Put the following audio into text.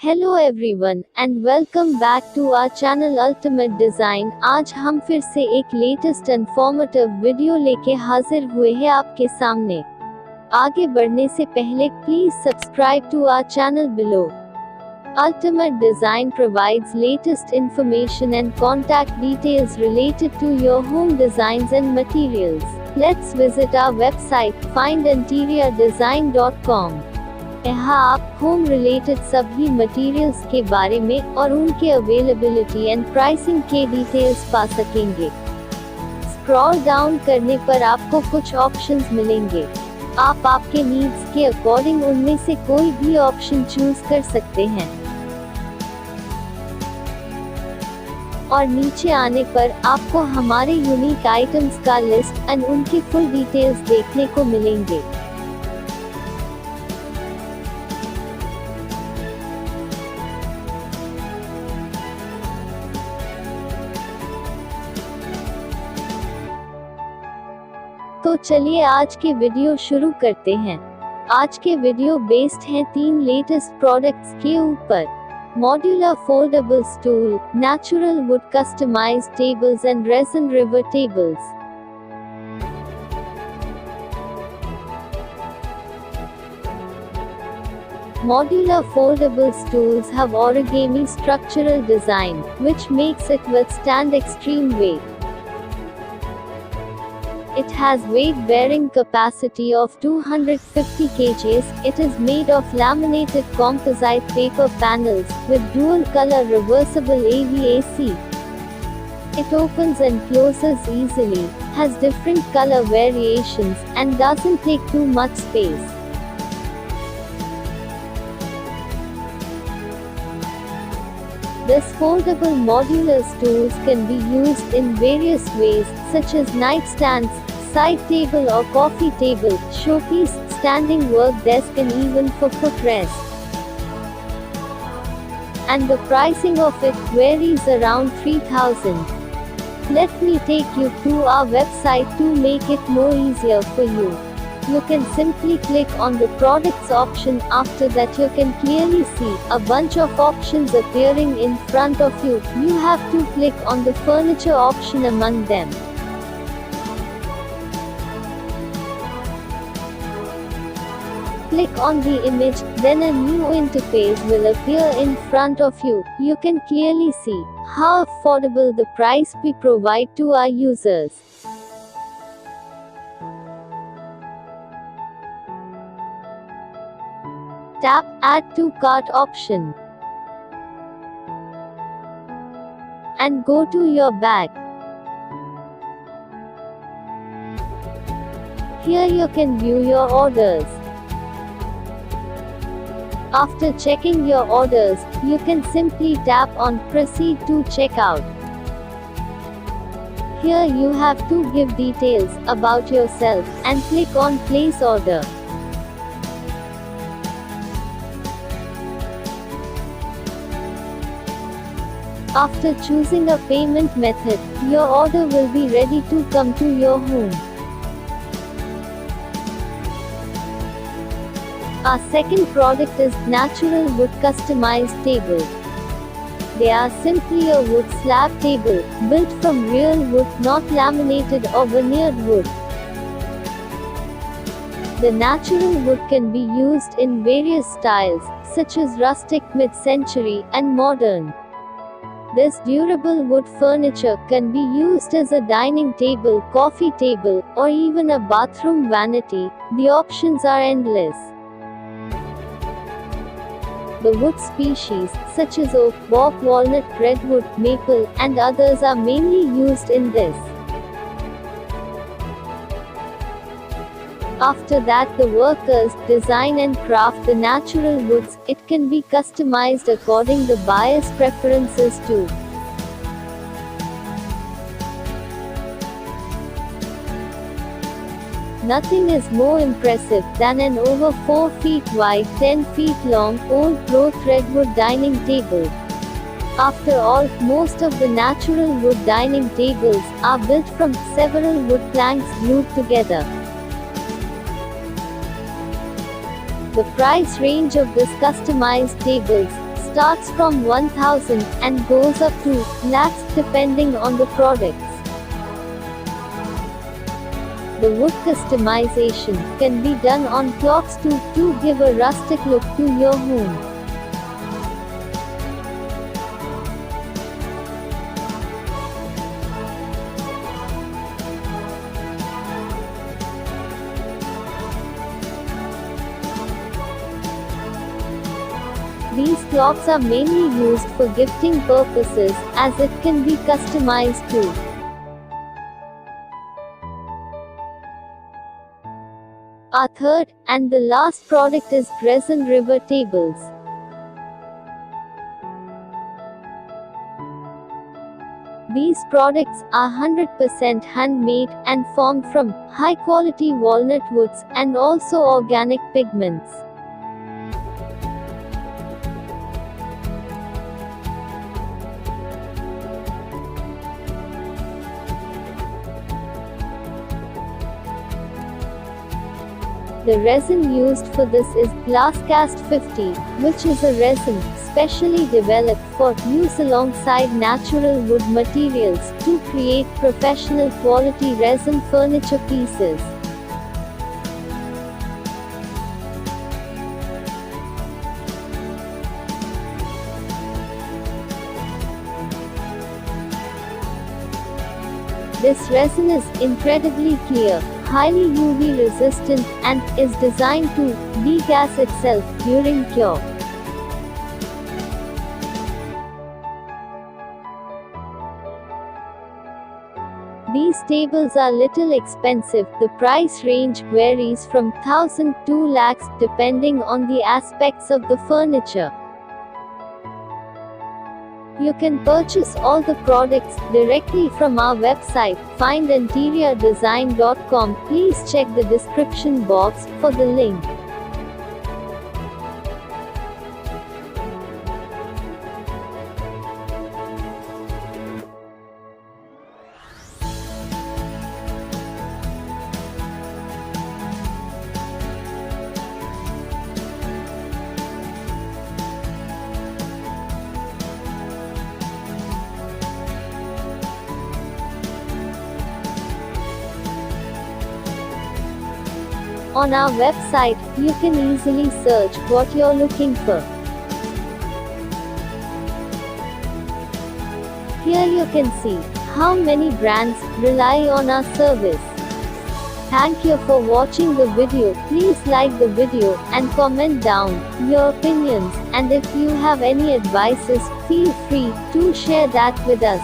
Hello everyone and welcome back to our channel Ultimate Design. आज हम फिर से एक लेटेस्ट इन्फॉर्मेटिव वीडियो लेके हाजिर हुए हैं आपके सामने। आगे बढ़ने से पहले please subscribe to our channel below. Ultimate Design provides latest information and contact details related to your home designs and materials. Let's visit our website findinteriordesign.com. यहाँ आप होम रिलेटेड सभी मटेरियल्स के बारे में और उनके अवेलेबिलिटी एंड प्राइसिंग के details पा सकेंगे। स्क्रॉल डाउन करने पर आपको कुछ ऑप्शंस मिलेंगे। आप आपके नीड्स के अकॉर्डिंग उनमें से कोई भी ऑप्शन चूज कर सकते हैं और नीचे आने पर आपको हमारे यूनिक आइटम्स का लिस्ट एंड उनकी फुल डिटेल्स देखने को मिलेंगे। तो चलिए आज के वीडियो शुरू करते हैं। आज के वीडियो बेस्ड हैं 3 लेटेस्ट प्रोडक्ट्स के ऊपर। Modular foldable stool, natural wood customised tables and resin river tables. Modular foldable stools have origami structural design, which makes it withstand extreme weight. It has weight-bearing capacity of 250 kgs. It is made of laminated composite paper panels with dual-color reversible AVAC. It opens and closes easily, has different color variations, and doesn't take too much space. This foldable modular stools can be used in various ways, such as nightstands, side table or coffee table, showpiece, standing work desk and even for footrest. And the pricing of it varies around 3,000. Let me take you to our website to make it more easier for you. You can simply click on the products option. After that you can clearly see a bunch of options appearing in front of you. You have to click on the furniture option among them. Click on the image, then a new interface will appear in front of you. You can clearly see how affordable the price we provide to our users. Tap Add to Cart option and go to your bag. Here you can view your orders. After checking your orders, you can simply tap on Proceed to Checkout. Here you have to give details about yourself and click on Place Order. After choosing a payment method, your order will be ready to come to your home. Our second product is Natural Wood Customized Table. They are simply a wood slab table, built from real wood, not laminated or veneered wood. The natural wood can be used in various styles, such as rustic, mid-century, and modern. This durable wood furniture can be used as a dining table, coffee table, or even a bathroom vanity. The options are endless. The wood species, such as oak, bog, walnut, redwood, maple, and others are mainly used in this. After that the workers design and craft the natural woods. It can be customized according to the buyer's preferences too. Nothing is more impressive than an over 4 feet wide, 10 feet long, old growth redwood dining table. After all, most of the natural wood dining tables are built from several wood planks glued together. The price range of this customized tables starts from 1000 and goes up to lakhs depending on the products. The wood customization can be done on plots to give a rustic look to your home. These clocks are mainly used for gifting purposes, as it can be customized too. Our third, and the last product is resin river tables. These products are 100% handmade, and formed from high-quality walnut woods, and also organic pigments. The resin used for this is Glasscast 50, which is a resin specially developed for use alongside natural wood materials to create professional quality resin furniture pieces. This resin is incredibly clear, highly UV resistant, and is designed to degas itself during cure. These tables are little expensive. The price range varies from 1000 to lakhs depending on the aspects of the furniture. You can purchase all the products directly from our website, findinteriordesign.com. Please check the description box for the link. On our website, you can easily search what you're looking for. Here you can see how many brands rely on our service. Thank you for watching the video. Please like the video and comment down your opinions, and if you have any advices, feel free to share that with us.